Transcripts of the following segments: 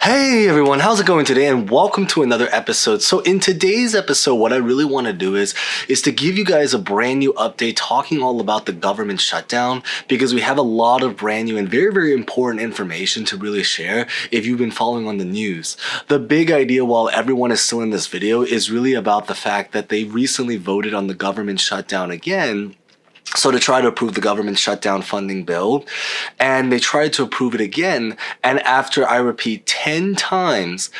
Hey everyone, how's it going today? And welcome to another episode. So in today's episode, what I really want to do is to give you guys a brand new update talking all about the government shutdown, because we have a lot of brand new and very important information to really share if you've been following on the news. The big idea while everyone is still in this video is really about the fact that they recently voted on the government shutdown again. So to try to approve the government shutdown funding bill, and they tried to approve it again, and after, I repeat, 10 times,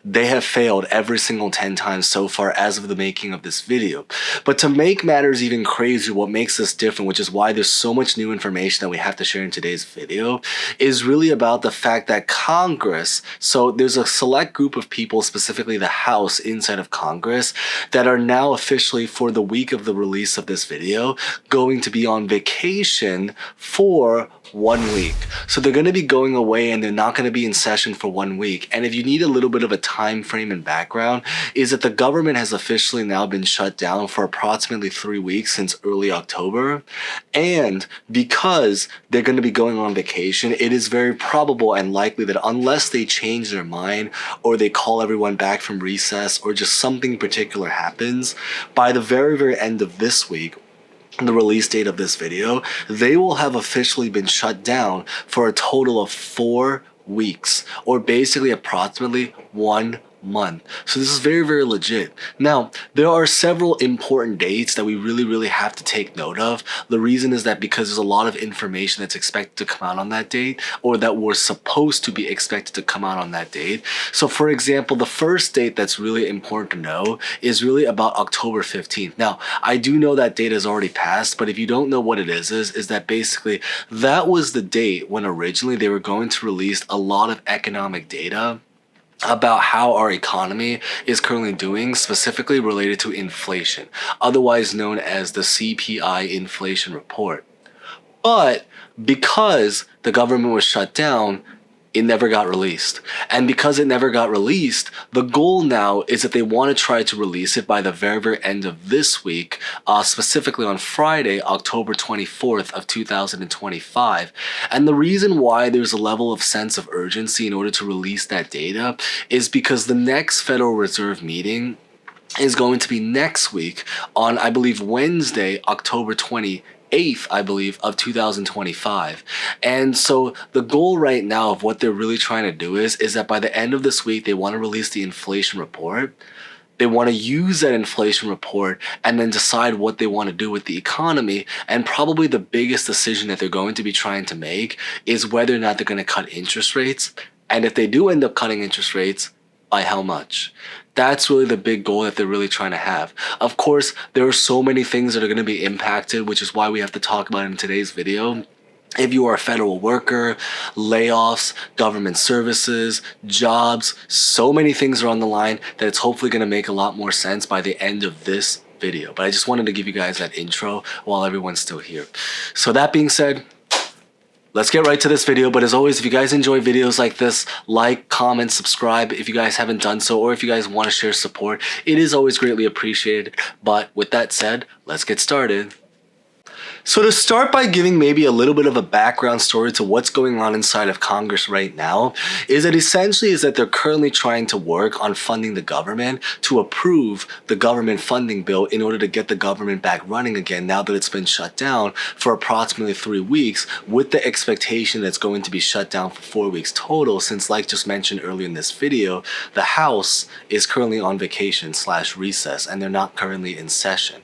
they have failed every single 10 times so far as of the making of this video. But to make matters even crazier, what makes this different, which is why there's so much new information that we have to share in today's video, is really about the fact that Congress, so there's a select group of people, specifically the House inside of Congress, that are now officially, for the week of the release of this video, going to be on vacation for 1 week. So they're going to be going away and they're not going to be in session for 1 week. And if you need a little bit of a time frame and background, is that the government has officially now been shut down for approximately 3 weeks since early October. And because they're going to be going on vacation, it is very probable and likely that unless they change their mind or they call everyone back from recess or just something particular happens, by the very end of this week, the release date of this video, they will have officially been shut down for a total of 4 weeks, or basically approximately 1 month. So this is very legit. Now, there are several important dates that we really have to take note of. The reason is that because there's a lot of information that's expected to come out on that date, or that were supposed to be expected to come out on that date. So for example, the first date that's really important to know is really about October 15th. Now, I do know that date has already passed, but if you don't know what it is that basically that was the date when originally they were going to release a lot of economic data about how our economy is currently doing, specifically related to inflation, otherwise known as the CPI inflation report. But because the government was shut down, it never got released. And because it never got released, the goal now is that they want to try to release it by the very end of this week, specifically on Friday, October 24th of 2025. And the reason why there's a level of sense of urgency in order to release that data is because the next Federal Reserve meeting is going to be next week on, I believe, Wednesday, October 28th, I believe, of 2025. And so the goal right now of what they're really trying to do is that by the end of this week, they want to release the inflation report. They want to use that inflation report and then decide what they want to do with the economy. And probably the biggest decision that they're going to be trying to make is whether or not they're going to cut interest rates. And if they do end up cutting interest rates, by how much? That's really the big goal that they're really trying to have. Of course, there are so many things that are going to be impacted, which is why we have to talk about it in today's video. If you are a federal worker, layoffs, government services, jobs, so many things are on the line that it's hopefully going to make a lot more sense by the end of this video. But I just wanted to give you guys that intro while everyone's still here. So that being said, let's get right to this video. But as always, if you guys enjoy videos like this, like, comment, subscribe if you guys haven't done so, or if you guys want to share support, it is always greatly appreciated. But with that said, let's get started. So to start by giving maybe a little bit of a background story to what's going on inside of Congress right now, is that essentially is that they're currently trying to work on funding the government to approve the government funding bill in order to get the government back running again now that it's been shut down for approximately 3 weeks, with the expectation that it's going to be shut down for 4 weeks total, since like just mentioned earlier in this video, the House is currently on vacation / recess and they're not currently in session.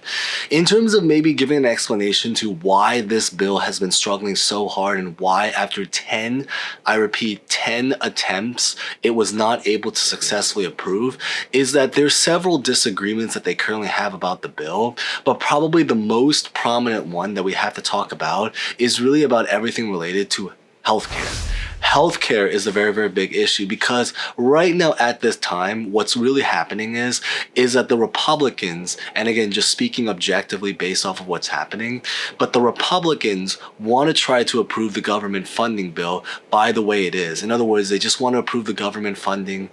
In terms of maybe giving an explanation to why this bill has been struggling so hard and why after 10 attempts it was not able to successfully approve, is that there's several disagreements that they currently have about the bill, but probably the most prominent one that we have to talk about is really about everything related to healthcare. Healthcare is a very big issue, because right now at this time, what's really happening is that the Republicans, and again, just speaking objectively based off of what's happening, but the Republicans want to try to approve the government funding bill by the way it is. In other words, they just want to approve the government funding,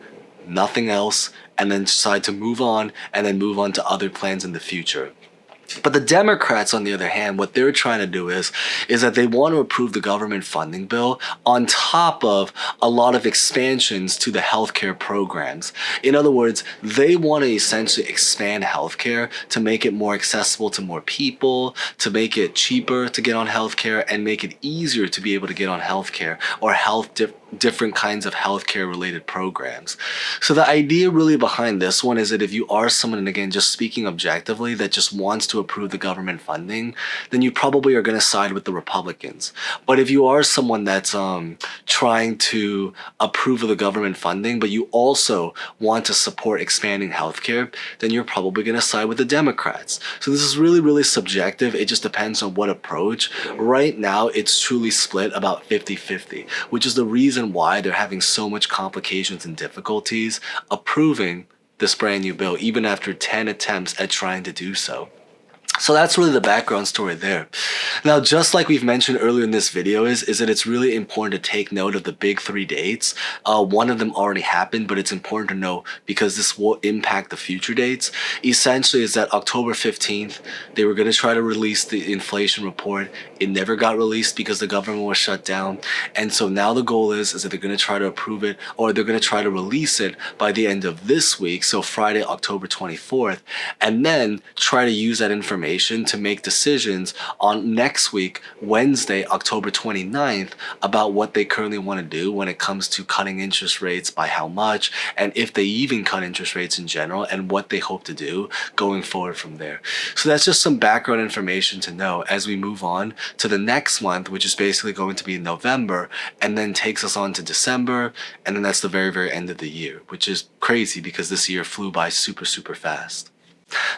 nothing else, and then decide to move on and then move on to other plans in the future. But the Democrats, on the other hand, what they're trying to do is that they want to approve the government funding bill on top of a lot of expansions to the healthcare programs. In other words, they want to essentially expand healthcare to make it more accessible to more people, to make it cheaper to get on healthcare, and make it easier to be able to get on healthcare or different kinds of healthcare related programs. So the idea really behind this one is that if you are someone, and again, just speaking objectively, that just wants to approve the government funding, then you probably are going to side with the Republicans. But if you are someone that's trying to approve of the government funding, but you also want to support expanding healthcare, then you're probably going to side with the Democrats. So this is really, really subjective. It just depends on what approach. Right now, it's truly split about 50-50, which is the reason why they're having so much complications and difficulties approving this brand new bill, even after 10 attempts at trying to do so. So that's really the background story there. Now, just like we've mentioned earlier in this video is that it's really important to take note of the big 3 dates. One of them already happened, but it's important to know because this will impact the future dates. Essentially is that October 15th, they were going to try to release the inflation report. It never got released because the government was shut down. And so now the goal is that they're going to try to approve it, or they're going to try to release it by the end of this week, so Friday, October 24th, and then try to use that information to make decisions on next week, Wednesday, October 29th, about what they currently want to do when it comes to cutting interest rates, by how much, and if they even cut interest rates in general, and what they hope to do going forward from there. So that's just some background information to know as we move on to the next month, which is basically going to be November, and then takes us on to December, and then that's the very, very end of the year, which is crazy because this year flew by super, super fast.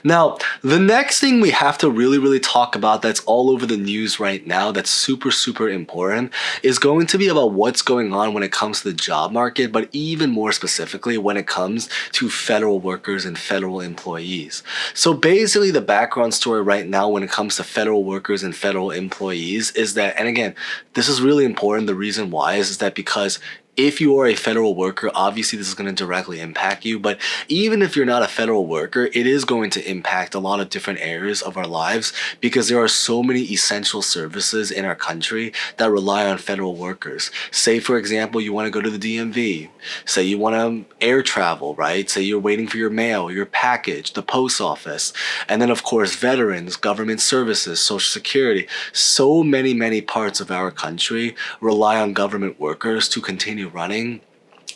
Now, the next thing we have to really, really talk about that's all over the news right now, that's super, super important, is going to be about what's going on when it comes to the job market, but even more specifically when it comes to federal workers and federal employees. So basically the background story right now when it comes to federal workers and federal employees is that, and again, this is really important. The reason why is that because if you are a federal worker, obviously this is going to directly impact you, but even if you're not a federal worker, it is going to impact a lot of different areas of our lives because there are so many essential services in our country that rely on federal workers. Say, for example, you want to go to the DMV. Say you want to air travel, right? Say you're waiting for your mail, your package, the post office, and then of course veterans, government services, Social Security. So many, many parts of our country rely on government workers to continue running,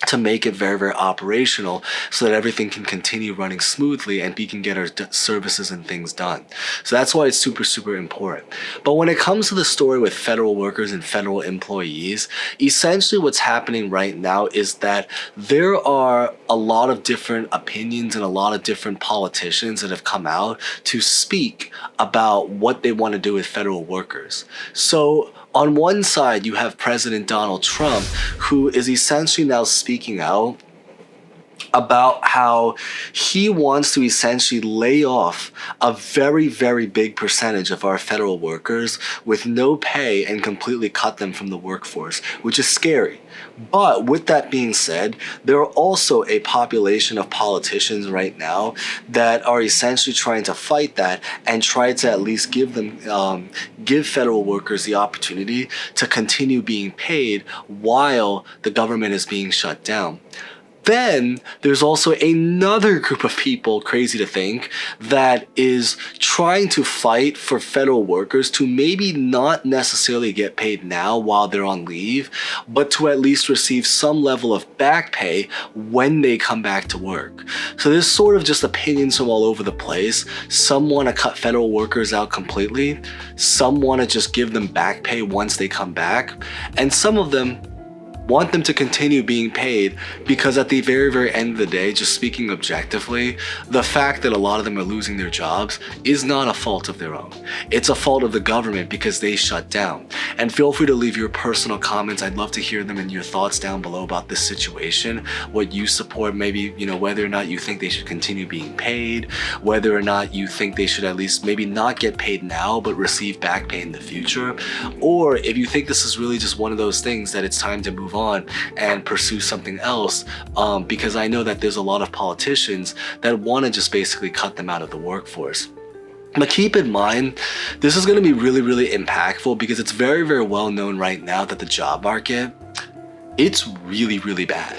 to make it very, very operational so that everything can continue running smoothly and we can get our services and things done. So that's why it's super, super important. But when it comes to the story with federal workers and federal employees, essentially what's happening right now is that there are a lot of different opinions and a lot of different politicians that have come out to speak about what they want to do with federal workers. So on one side, you have President Donald Trump, who is essentially now speaking out about how he wants to essentially lay off a very, very big percentage of our federal workers with no pay and completely cut them from the workforce, which is scary. But with that being said, there are also a population of politicians right now that are essentially trying to fight that and try to at least give federal workers the opportunity to continue being paid while the government is being shut down. Then there's also another group of people, crazy to think, that is trying to fight for federal workers to maybe not necessarily get paid now while they're on leave, but to at least receive some level of back pay when they come back to work. So there's sort of just opinions from all over the place. Some want to cut federal workers out completely. Some want to just give them back pay once they come back. And some of them want them to continue being paid because at the very, very end of the day, just speaking objectively, the fact that a lot of them are losing their jobs is not a fault of their own. It's a fault of the government because they shut down. And feel free to leave your personal comments. I'd love to hear them and your thoughts down below about this situation, what you support, maybe, whether or not you think they should continue being paid, whether or not you think they should at least maybe not get paid now, but receive back pay in the future. Or if you think this is really just one of those things that it's time to move on and pursue something else, because I know that there's a lot of politicians that want to just basically cut them out of the workforce. But keep in mind, this is going to be really, really impactful because it's very, very well known right now that the job market, it's really, really bad,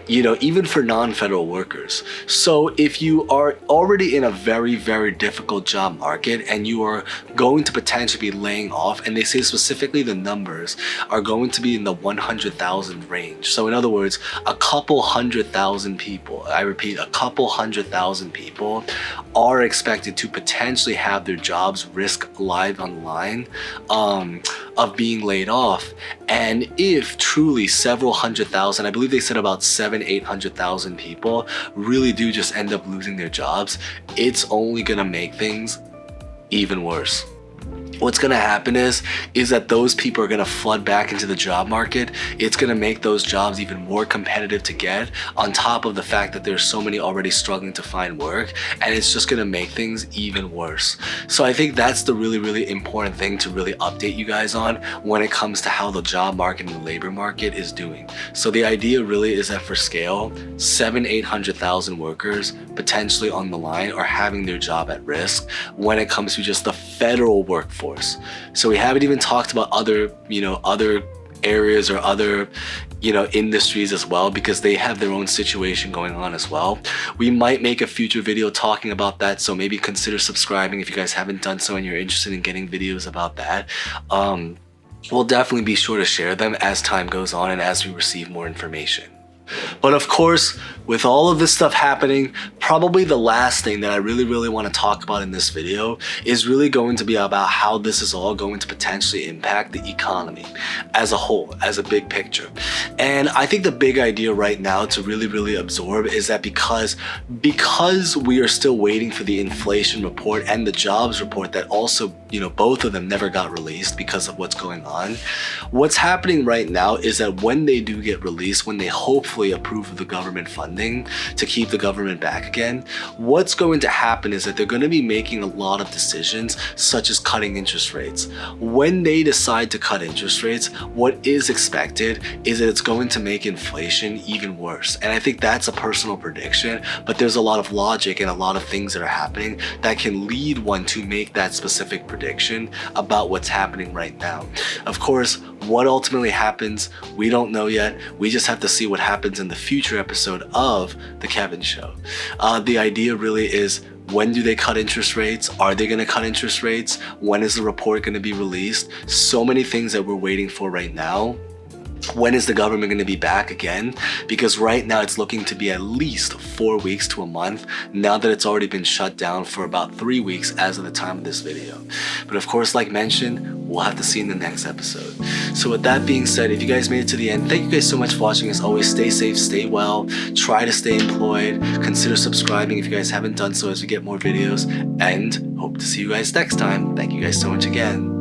even for non-federal workers. So if you are already in a very, very difficult job market and you are going to potentially be laying off, and they say specifically the numbers are going to be in the 100,000 range. So in other words, a couple 100,000 people, I repeat, a couple 100,000 people are expected to potentially have their jobs risk live on the line of being laid off. And if truly several 100,000, I believe they said about 800,000 people really do just end up losing their jobs, it's only gonna make things even worse. What's going to happen is that those people are going to flood back into the job market. It's going to make those jobs even more competitive to get, on top of the fact that there's so many already struggling to find work, and it's just going to make things even worse. So I think that's the really, really important thing to really update you guys on when it comes to how the job market and the labor market is doing. So the idea really is that for scale, 800,000 workers potentially on the line are having their job at risk when it comes to just the federal workforce. So we haven't even talked about other areas or other industries as well, because they have their own situation going on as well. We might make a future video talking about that, so maybe consider subscribing if you guys haven't done so and you're interested in getting videos about that. We'll definitely be sure to share them as time goes on and as we receive more information. But of course, with all of this stuff happening, probably the last thing that I really, really want to talk about in this video is really going to be about how this is all going to potentially impact the economy as a whole, as a big picture. And I think the big idea right now to really, really absorb is that because we are still waiting for the inflation report and the jobs report that also, both of them never got released because of what's going on. What's happening right now is that when they do get released, when they hopefully approve of the government funding to keep the government back again, what's going to happen is that they're going to be making a lot of decisions, such as cutting interest rates. When they decide to cut interest rates, what is expected is that it's going to make inflation even worse. And I think that's a personal prediction, but there's a lot of logic and a lot of things that are happening that can lead one to make that specific prediction about what's happening right now. Of course, what ultimately happens, we don't know yet. We just have to see what happens in the future episode of The Kevin Show. The idea really is, when do they cut interest rates? Are they going to cut interest rates? When is the report going to be released? So many things that we're waiting for right now. When is the government going to be back again? Because right now it's looking to be at least 4 weeks to a month, now that it's already been shut down for about 3 weeks as of the time of this video. But of course, like mentioned, we'll have to see in the next episode. So with that being said, if you guys made it to the end, thank you guys so much for watching. As always, stay safe, stay well, try to stay employed, consider subscribing if you guys haven't done so as we get more videos, and hope to see you guys next time. Thank you guys so much again.